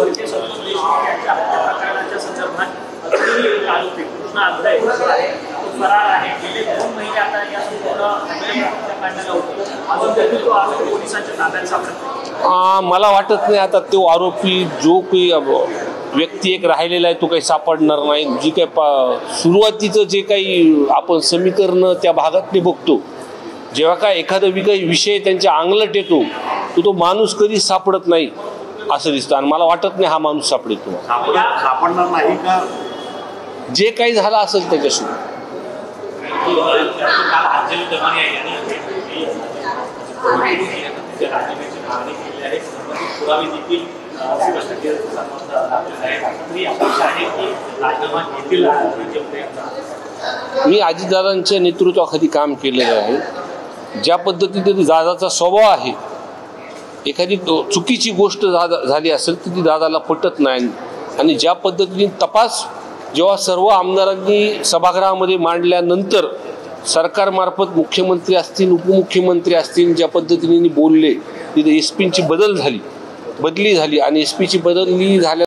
भरके संतोष देशमुख यांच्या हत्या प्रकरणाच्या संदर्भात एक आरोपी कृष्ण आंध्रे फरार आहे. गेले 2 महिने आता या संपूर्ण हत्याकांडाला होतो. अजून देखील तो आरोपी पोलिसांच्या ताब्यात सापडला. मला वाटत नाही आता तो आरोपी जो काही व्यक्ती एक राहिलेला आहे तो काही सापडणार नाही. जी काही सुरुवातीचं जे काही आपण समीकरण त्या भागातले बघतो, जेव्हा काय एखादा विषय त्यांच्या अंगलट येतो तो माणूस कधी सापडत नाही असं दिसतं. आणि मला वाटत नाही हा माणूस सापडेल. सापडणार नाही का? जे काही झालं असेल त्याच्याशी मी अजितदादांच्या नेतृत्वाखाली काम केलेलं आहे. ज्या पद्धतीने दादाचा स्वभाव आहे, एखादी चुकीची गोष्ट झाली असेल तर ती दादाला पटत नाही. आणि ज्या पद्धतीने तपास जेव्हा सर्व आमदारांनी सभागृहामध्ये मांडल्यानंतर सरकारमार्फत मुख्यमंत्री असतील, उपमुख्यमंत्री असतील, ज्या पद्धतीने बोलले, तिथे SP ची बदली झाली आणि SP ची बदली झाल्या